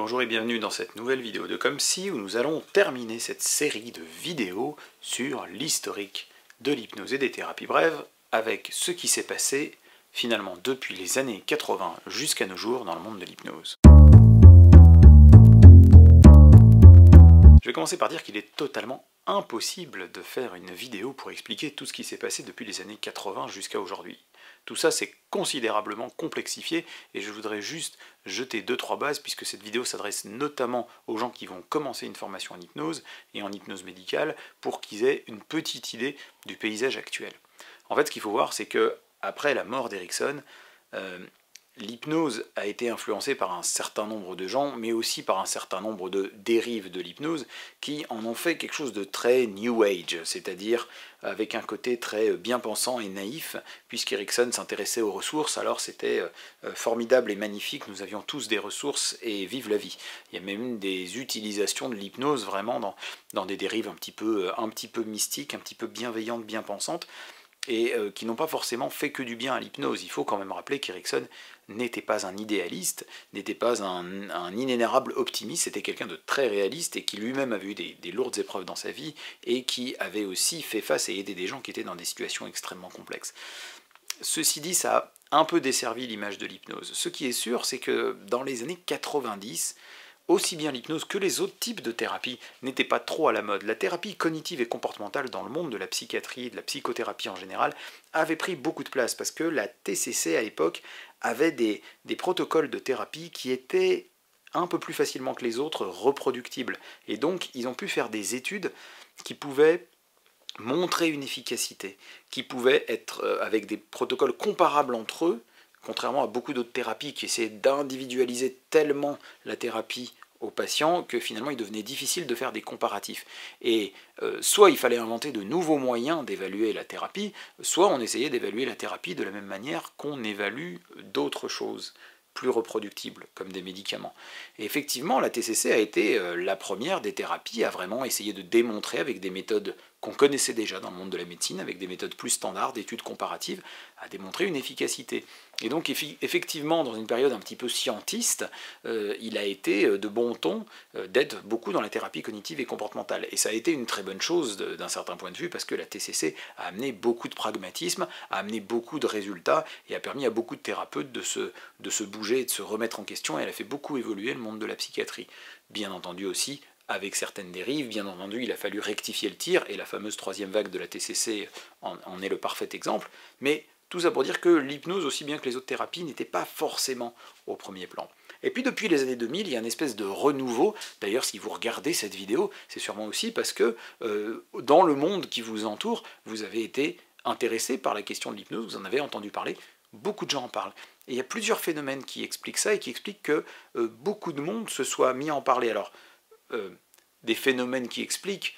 Bonjour et bienvenue dans cette nouvelle vidéo de Comme Si où nous allons terminer cette série de vidéos sur l'historique de l'hypnose et des thérapies brèves avec ce qui s'est passé finalement depuis les années 80 jusqu'à nos jours dans le monde de l'hypnose. Je vais commencer par dire qu'il est totalement impossible de faire une vidéo pour expliquer tout ce qui s'est passé depuis les années 80 jusqu'à aujourd'hui. Tout ça c'est considérablement complexifié et je voudrais juste jeter 2-3 bases puisque cette vidéo s'adresse notamment aux gens qui vont commencer une formation en hypnose et en hypnose médicale pour qu'ils aient une petite idée du paysage actuel. En fait ce qu'il faut voir c'est que après la mort d'Erickson, l'hypnose a été influencée par un certain nombre de gens, mais aussi par un certain nombre de dérives de l'hypnose qui en ont fait quelque chose de très New Age, c'est-à-dire avec un côté très bien pensant et naïf, puisqu'Erickson s'intéressait aux ressources, alors c'était formidable et magnifique, nous avions tous des ressources et vive la vie. Il y a même des utilisations de l'hypnose vraiment dans des dérives un petit peu mystiques, un petit peu bienveillantes, bien pensantes, et qui n'ont pas forcément fait que du bien à l'hypnose. Il faut quand même rappeler qu'Erickson n'était pas un idéaliste, n'était pas un inénarrable optimiste, c'était quelqu'un de très réaliste et qui lui-même avait eu des lourdes épreuves dans sa vie et qui avait aussi fait face et aidé des gens qui étaient dans des situations extrêmement complexes. Ceci dit, ça a un peu desservi l'image de l'hypnose. Ce qui est sûr, c'est que dans les années 90, aussi bien l'hypnose que les autres types de thérapies n'étaient pas trop à la mode. La thérapie cognitive et comportementale dans le monde de la psychiatrie, de la psychothérapie en général, avait pris beaucoup de place parce que la TCC à l'époque avait des protocoles de thérapie qui étaient un peu plus facilement que les autres reproductibles. Et donc ils ont pu faire des études qui pouvaient montrer une efficacité, qui pouvaient être avec des protocoles comparables entre eux, contrairement à beaucoup d'autres thérapies qui essaient d'individualiser tellement la thérapie aux patients que finalement il devenait difficile de faire des comparatifs. Et soit il fallait inventer de nouveaux moyens d'évaluer la thérapie, soit on essayait d'évaluer la thérapie de la même manière qu'on évalue d'autres choses plus reproductibles, comme des médicaments. Et effectivement, la TCC a été la première des thérapies à vraiment essayer de démontrer avec des méthodes qu'on connaissait déjà dans le monde de la médecine, avec des méthodes plus standards, d'études comparatives, à démontrer une efficacité. Et donc effectivement, dans une période un petit peu scientiste, il a été de bon ton d'être beaucoup dans la thérapie cognitive et comportementale. Et ça a été une très bonne chose d'un certain point de vue, parce que la TCC a amené beaucoup de pragmatisme, a amené beaucoup de résultats, et a permis à beaucoup de thérapeutes de se bouger et de se remettre en question, et elle a fait beaucoup évoluer le monde de la psychiatrie. Bien entendu aussi, avec certaines dérives, bien entendu, il a fallu rectifier le tir, et la fameuse troisième vague de la TCC en est le parfait exemple, mais tout ça pour dire que l'hypnose, aussi bien que les autres thérapies, n'était pas forcément au premier plan. Et puis depuis les années 2000, il y a une espèce de renouveau. D'ailleurs, si vous regardez cette vidéo, c'est sûrement aussi parce que dans le monde qui vous entoure, vous avez été intéressé par la question de l'hypnose, vous en avez entendu parler, beaucoup de gens en parlent. Et il y a plusieurs phénomènes qui expliquent ça et qui expliquent que beaucoup de monde se soit mis à en parler. Alors, des phénomènes qui expliquent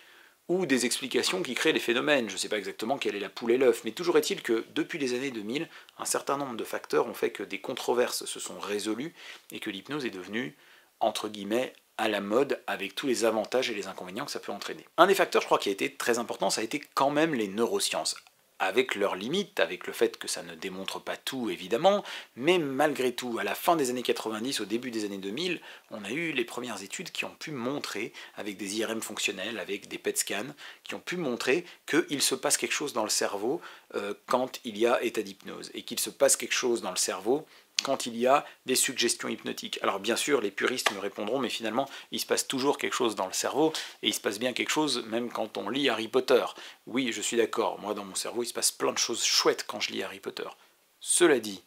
ou des explications qui créent les phénomènes. Je ne sais pas exactement quelle est la poule et l'œuf, mais toujours est-il que depuis les années 2000, un certain nombre de facteurs ont fait que des controverses se sont résolues et que l'hypnose est devenue, entre guillemets, à la mode avec tous les avantages et les inconvénients que ça peut entraîner. Un des facteurs, je crois, qui a été très important, ça a été quand même les neurosciences. Avec leurs limites, avec le fait que ça ne démontre pas tout évidemment, mais malgré tout, à la fin des années 90, au début des années 2000, on a eu les premières études qui ont pu montrer, avec des IRM fonctionnels, avec des PET scans, qui ont pu montrer qu'il se passe quelque chose dans le cerveau quand il y a état d'hypnose, et qu'il se passe quelque chose dans le cerveau quand il y a des suggestions hypnotiques. Alors bien sûr, les puristes me répondront, mais finalement, il se passe toujours quelque chose dans le cerveau, et il se passe bien quelque chose même quand on lit Harry Potter. Oui, je suis d'accord, moi dans mon cerveau, il se passe plein de choses chouettes quand je lis Harry Potter. Cela dit,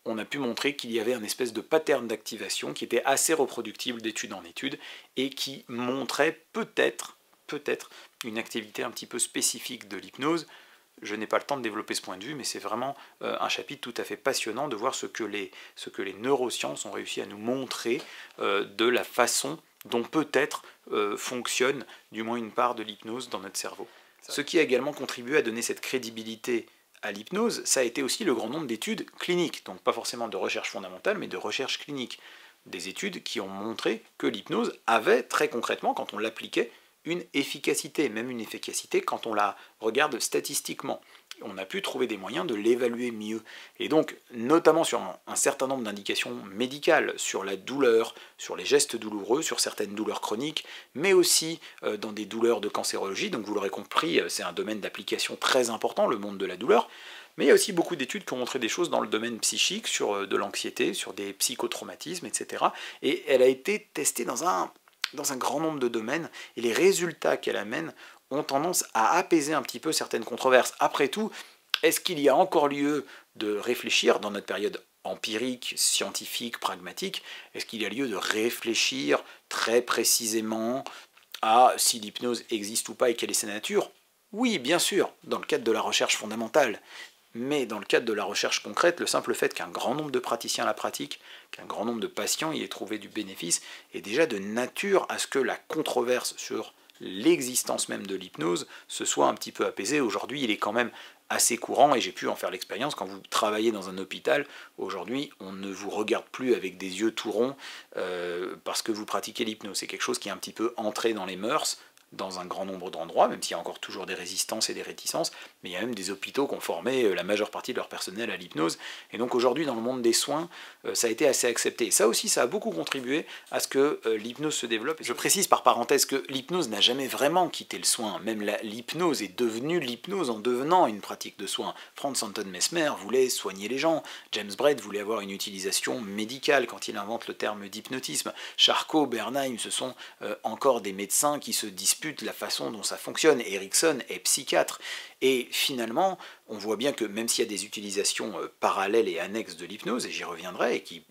on a pu montrer qu'il y avait un espèce de pattern d'activation qui était assez reproductible d'étude en étude, et qui montrait peut-être une activité un petit peu spécifique de l'hypnose. Je n'ai pas le temps de développer ce point de vue, mais c'est vraiment un chapitre tout à fait passionnant de voir ce que les neurosciences ont réussi à nous montrer de la façon dont peut-être fonctionne du moins une part de l'hypnose dans notre cerveau. Ce qui a également contribué à donner cette crédibilité à l'hypnose, ça a été aussi le grand nombre d'études cliniques, donc pas forcément de recherche fondamentale, mais de recherche clinique. Des études qui ont montré que l'hypnose avait très concrètement, quand on l'appliquait, une efficacité, même une efficacité quand on la regarde statistiquement. on a pu trouver des moyens de l'évaluer mieux. Et donc, notamment sur un certain nombre d'indications médicales, sur la douleur, sur les gestes douloureux, sur certaines douleurs chroniques, mais aussi dans des douleurs de cancérologie. Donc vous l'aurez compris, c'est un domaine d'application très important, le monde de la douleur. Mais il y a aussi beaucoup d'études qui ont montré des choses dans le domaine psychique, sur de l'anxiété, sur des psychotraumatismes, etc. Et elle a été testée dans un grand nombre de domaines, et les résultats qu'elle amène ont tendance à apaiser un petit peu certaines controverses. Après tout, est-ce qu'il y a encore lieu de réfléchir dans notre période empirique, scientifique, pragmatique, est-ce qu'il y a lieu de réfléchir très précisément à si l'hypnose existe ou pas et quelle est sa nature? Oui, bien sûr, dans le cadre de la recherche fondamentale. Mais dans le cadre de la recherche concrète, le simple fait qu'un grand nombre de praticiens la pratiquent, qu'un grand nombre de patients y aient trouvé du bénéfice, est déjà de nature à ce que la controverse sur l'existence même de l'hypnose se soit un petit peu apaisée. Aujourd'hui, il est quand même assez courant, et j'ai pu en faire l'expérience, quand vous travaillez dans un hôpital, aujourd'hui, on ne vous regarde plus avec des yeux tout ronds parce que vous pratiquez l'hypnose. C'est quelque chose qui est un petit peu entré dans les mœurs, dans un grand nombre d'endroits, même s'il y a encore toujours des résistances et des réticences, mais il y a même des hôpitaux qui ont formé la majeure partie de leur personnel à l'hypnose, et donc aujourd'hui dans le monde des soins, ça a été assez accepté. Et ça aussi, ça a beaucoup contribué à ce que l'hypnose se développe. Et je précise par parenthèse que l'hypnose n'a jamais vraiment quitté le soin, même l'hypnose est devenue l'hypnose en devenant une pratique de soin. Franz Anton Mesmer voulait soigner les gens, James Braid voulait avoir une utilisation médicale quand il invente le terme d'hypnotisme, Charcot, Bernheim, ce sont encore des médecins qui se disputent la façon dont ça fonctionne. Erickson est psychiatre. Et finalement, on voit bien que même s'il y a des utilisations parallèles et annexes de l'hypnose, et j'y reviendrai, et qui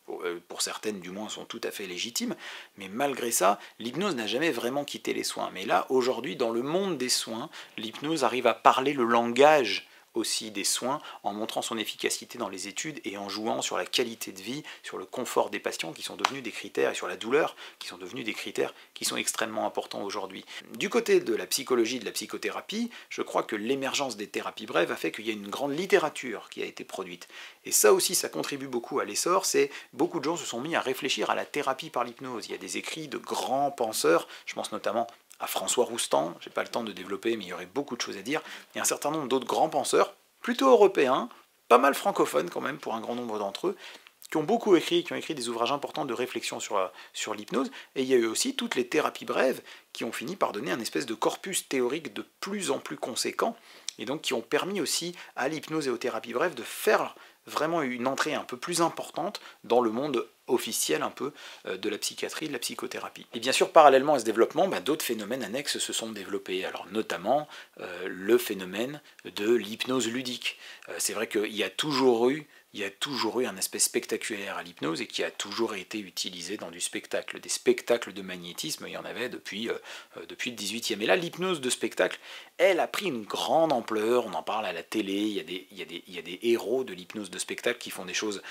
pour certaines du moins sont tout à fait légitimes, mais malgré ça, l'hypnose n'a jamais vraiment quitté les soins. Mais là, aujourd'hui, dans le monde des soins, l'hypnose arrive à parler le langage aussi des soins, en montrant son efficacité dans les études et en jouant sur la qualité de vie, sur le confort des patients qui sont devenus des critères, et sur la douleur qui sont devenus des critères qui sont extrêmement importants aujourd'hui. Du côté de la psychologie, de la psychothérapie, je crois que l'émergence des thérapies brèves a fait qu'il y a une grande littérature qui a été produite. Et ça aussi, ça contribue beaucoup à l'essor, c'est beaucoup de gens se sont mis à réfléchir à la thérapie par l'hypnose. Il y a des écrits de grands penseurs, je pense notamment à François Roustan, je n'ai pas le temps de développer, mais il y aurait beaucoup de choses à dire, et un certain nombre d'autres grands penseurs, plutôt européens, pas mal francophones quand même pour un grand nombre d'entre eux, qui ont beaucoup écrit, qui ont écrit des ouvrages importants de réflexion sur l'hypnose, et il y a eu aussi toutes les thérapies brèves qui ont fini par donner un espèce de corpus théorique de plus en plus conséquent, et donc qui ont permis aussi à l'hypnose et aux thérapies brèves de faire vraiment une entrée un peu plus importante dans le monde officiel un peu de la psychiatrie, de la psychothérapie. Et bien sûr, parallèlement à ce développement, d'autres phénomènes annexes se sont développés. Alors notamment le phénomène de l'hypnose ludique. C'est vrai qu'il y a toujours eu un aspect spectaculaire à l'hypnose et qui a toujours été utilisé dans du spectacle. Des spectacles de magnétisme, il y en avait depuis le 18e. Et là, l'hypnose de spectacle, elle a pris une grande ampleur, on en parle à la télé, il y a des héros de l'hypnose de spectacle qui font des choses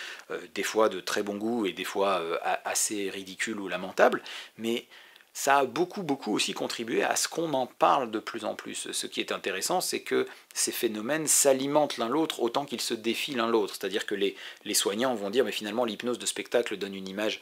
des fois de très bon goût et des fois assez ridicules ou lamentables, mais ça a beaucoup aussi contribué à ce qu'on en parle de plus en plus. Ce qui est intéressant, c'est que ces phénomènes s'alimentent l'un l'autre autant qu'ils se défient l'un l'autre. C'est-à-dire que les soignants vont dire mais finalement l'hypnose de spectacle donne une image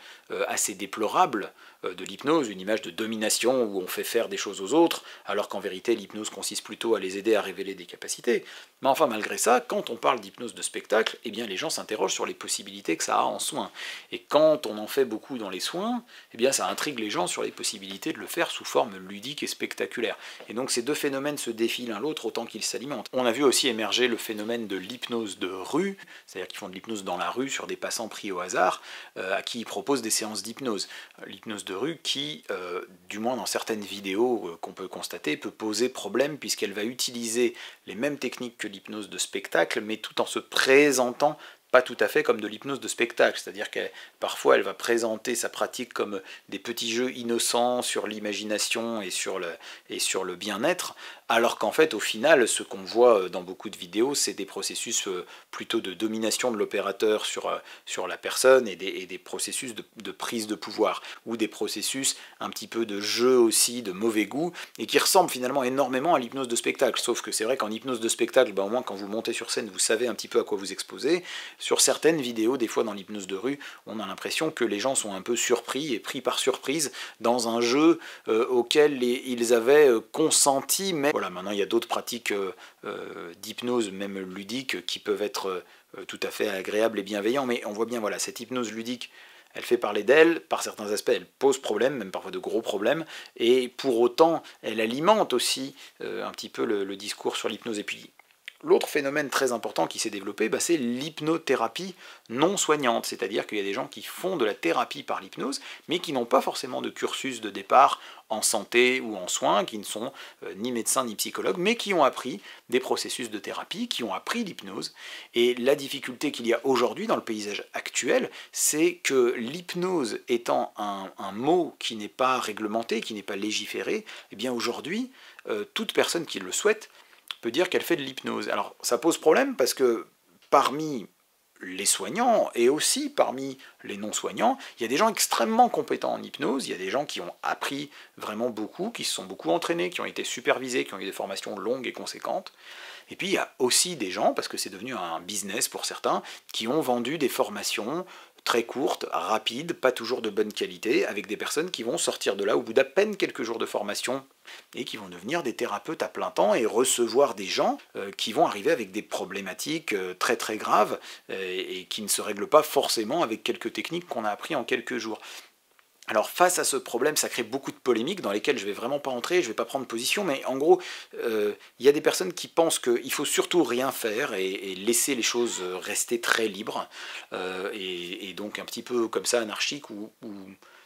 assez déplorable de l'hypnose, une image de domination où on fait faire des choses aux autres, alors qu'en vérité l'hypnose consiste plutôt à les aider à révéler des capacités. Mais enfin malgré ça, quand on parle d'hypnose de spectacle, eh bien les gens s'interrogent sur les possibilités que ça a en soins. Et quand on en fait beaucoup dans les soins, eh bien ça intrigue les gens sur les possibilités de le faire sous forme ludique et spectaculaire. Et donc ces deux phénomènes se défient l'un l'autre autant qu'ils s'alimentent. On a vu aussi émerger le phénomène de l'hypnose de rue, c'est-à-dire qu'ils font de l'hypnose dans la rue sur des passants pris au hasard, à qui ils proposent des séances d'hypnose. L'hypnose de rue qui, du moins dans certaines vidéos qu'on peut constater, peut poser problème puisqu'elle va utiliser les mêmes techniques que l'hypnose de spectacle, mais tout en se présentant pas tout à fait comme de l'hypnose de spectacle, c'est-à-dire que parfois elle va présenter sa pratique comme des petits jeux innocents sur l'imagination et sur le bien-être, alors qu'en fait au final ce qu'on voit dans beaucoup de vidéos c'est des processus plutôt de domination de l'opérateur sur la personne et des processus de prise de pouvoir, ou des processus un petit peu de jeu aussi, de mauvais goût, et qui ressemblent finalement énormément à l'hypnose de spectacle, sauf que c'est vrai qu'en hypnose de spectacle, au moins quand vous montez sur scène vous savez un petit peu à quoi vous exposez. Sur certaines vidéos, des fois dans l'hypnose de rue, on a l'impression que les gens sont un peu surpris et pris par surprise dans un jeu auquel ils avaient consenti, mais Voilà, maintenant il y a d'autres pratiques d'hypnose, même ludiques, qui peuvent être tout à fait agréables et bienveillants, mais on voit bien, voilà, cette hypnose ludique, elle fait parler d'elle, par certains aspects elle pose problème, même parfois de gros problèmes, et pour autant elle alimente aussi un petit peu le discours sur l'hypnose. Et puis l'autre phénomène très important qui s'est développé, c'est l'hypnothérapie non soignante, c'est-à-dire qu'il y a des gens qui font de la thérapie par l'hypnose, mais qui n'ont pas forcément de cursus de départ en santé ou en soins, qui ne sont ni médecins ni psychologues, mais qui ont appris des processus de thérapie, qui ont appris l'hypnose. Et la difficulté qu'il y a aujourd'hui dans le paysage actuel, c'est que l'hypnose étant un mot qui n'est pas réglementé, qui n'est pas légiféré, eh bien aujourd'hui, toute personne qui le souhaite peut dire qu'elle fait de l'hypnose. Alors ça pose problème parce que parmi les soignants et aussi parmi les non-soignants, il y a des gens extrêmement compétents en hypnose, il y a des gens qui ont appris vraiment beaucoup, qui se sont beaucoup entraînés, qui ont été supervisés, qui ont eu des formations longues et conséquentes. Et puis il y a aussi des gens, parce que c'est devenu un business pour certains, qui ont vendu des formations très courtes, rapides, pas toujours de bonne qualité, avec des personnes qui vont sortir de là au bout d'à peine quelques jours de formation et qui vont devenir des thérapeutes à plein temps et recevoir des gens qui vont arriver avec des problématiques très très graves et qui ne se règlent pas forcément avec quelques techniques qu'on a appris en quelques jours. Alors face à ce problème, ça crée beaucoup de polémiques dans lesquelles je ne vais vraiment pas entrer, je ne vais pas prendre position, mais en gros, il y a des personnes qui pensent qu'il faut surtout rien faire et laisser les choses rester très libres, et donc un petit peu comme ça anarchique, où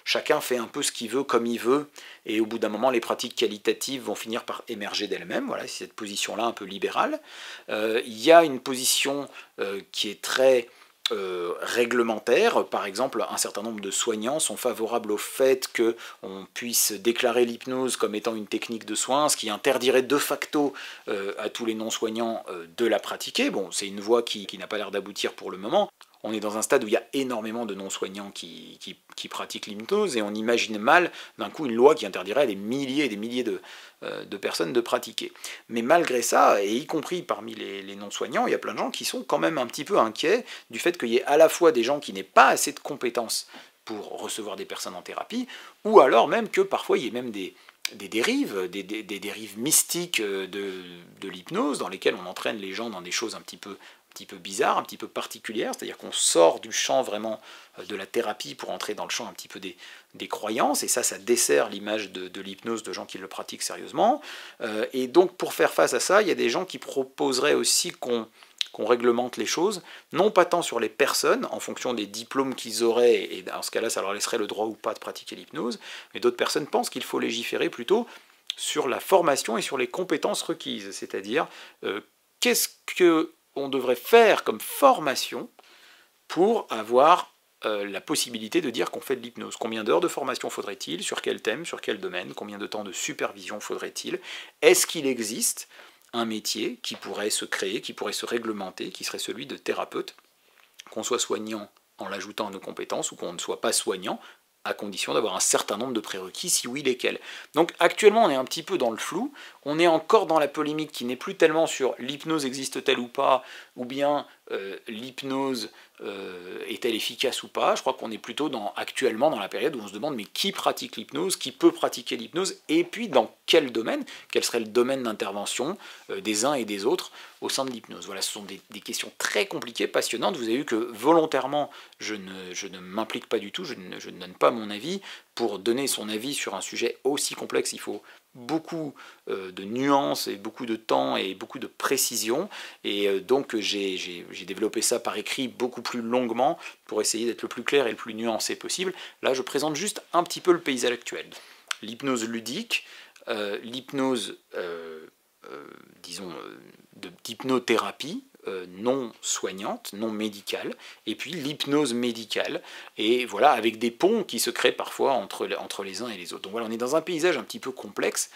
chacun fait un peu ce qu'il veut comme il veut, et au bout d'un moment, les pratiques qualitatives vont finir par émerger d'elles-mêmes. Voilà, c'est cette position-là un peu libérale. Il y a une position qui est très réglementaire. Par exemple, un certain nombre de soignants sont favorables au fait qu'on puisse déclarer l'hypnose comme étant une technique de soins, ce qui interdirait de facto à tous les non-soignants de la pratiquer. Bon, c'est une voie qui n'a pas l'air d'aboutir pour le moment. On est dans un stade où il y a énormément de non-soignants qui pratiquent l'hypnose, et on imagine mal d'un coup une loi qui interdirait à des milliers et des milliers de personnes de pratiquer. Mais malgré ça, et y compris parmi les non-soignants, il y a plein de gens qui sont quand même un petit peu inquiets du fait qu'il y ait à la fois des gens qui n'aient pas assez de compétences pour recevoir des personnes en thérapie, ou alors même que parfois il y ait même des dérives, des dérives mystiques de l'hypnose, dans lesquelles on entraîne les gens dans des choses un petit peu bizarres, un petit peu particulières, c'est-à-dire qu'on sort du champ vraiment de la thérapie pour entrer dans le champ un petit peu des croyances, et ça dessert l'image de l'hypnose de gens qui le pratiquent sérieusement. Et donc pour faire face à ça, il y a des gens qui proposeraient aussi qu'on réglemente les choses, non pas tant sur les personnes, en fonction des diplômes qu'ils auraient, et dans ce cas-là, ça leur laisserait le droit ou pas de pratiquer l'hypnose, mais d'autres personnes pensent qu'il faut légiférer plutôt sur la formation et sur les compétences requises, c'est-à-dire qu'est-ce qu'on devrait faire comme formation pour avoir la possibilité de dire qu'on fait de l'hypnose. Combien d'heures de formation faudrait-il? Sur quel thème? Sur quel domaine? Combien de temps de supervision faudrait-il? Est-ce qu'il existe un métier qui pourrait se créer, qui pourrait se réglementer, qui serait celui de thérapeute, qu'on soit soignant en l'ajoutant à nos compétences ou qu'on ne soit pas soignant, à condition d'avoir un certain nombre de prérequis, si oui, lesquels. Donc actuellement on est un petit peu dans le flou, on est encore dans la polémique qui n'est plus tellement sur l'hypnose existe-t-elle ou pas, ou bien l'hypnose est-elle efficace ou pas. Je crois qu'on est plutôt actuellement dans la période où on se demande mais qui pratique l'hypnose, qui peut pratiquer l'hypnose, et puis dans quel domaine, quel serait le domaine d'intervention des uns et des autres au sein de l'hypnose. Voilà, ce sont des questions très compliquées, passionnantes. Vous avez vu que volontairement je ne m'implique pas du tout, je ne donne pas mon avis. Pour donner son avis sur un sujet aussi complexe, il faut beaucoup de nuances et beaucoup de temps et beaucoup de précision, et donc j'ai développé ça par écrit beaucoup plus longuement pour essayer d'être le plus clair et le plus nuancé possible. Là je présente juste un petit peu le paysage actuel. L'hypnose ludique, l'hypnose disons d'hypnothérapie non soignante, non médicale, et puis l'hypnose médicale, et voilà, avec des ponts qui se créent parfois entre les uns et les autres. Donc voilà, on est dans un paysage un petit peu complexe,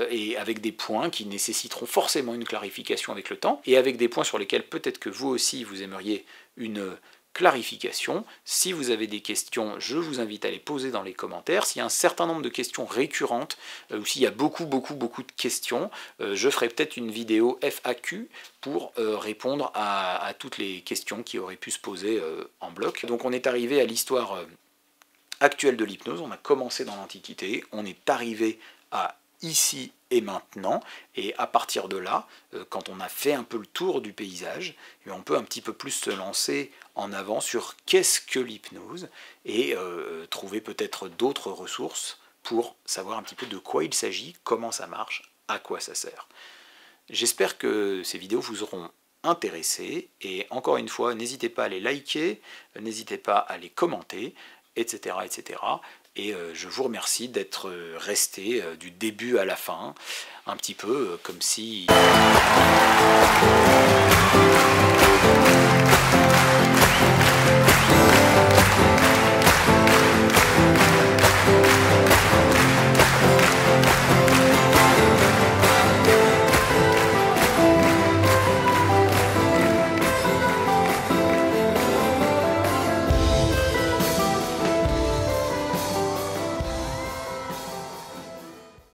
et avec des points qui nécessiteront forcément une clarification avec le temps, et avec des points sur lesquels peut-être que vous aussi vous aimeriez une clarification. Si vous avez des questions, je vous invite à les poser dans les commentaires. S'il y a un certain nombre de questions récurrentes, ou s'il y a beaucoup de questions, je ferai peut-être une vidéo FAQ pour répondre à toutes les questions qui auraient pu se poser en bloc. Donc on est arrivé à l'histoire actuelle de l'hypnose, on a commencé dans l'Antiquité, on est arrivé à ici et maintenant, et à partir de là, quand on a fait un peu le tour du paysage, on peut un petit peu plus se lancer en avant sur qu'est-ce que l'hypnose, et trouver peut-être d'autres ressources pour savoir un petit peu de quoi il s'agit, comment ça marche, à quoi ça sert. J'espère que ces vidéos vous auront intéressé, et encore une fois, n'hésitez pas à les liker, n'hésitez pas à les commenter, etc. etc. Et je vous remercie d'être resté du début à la fin, un petit peu comme si...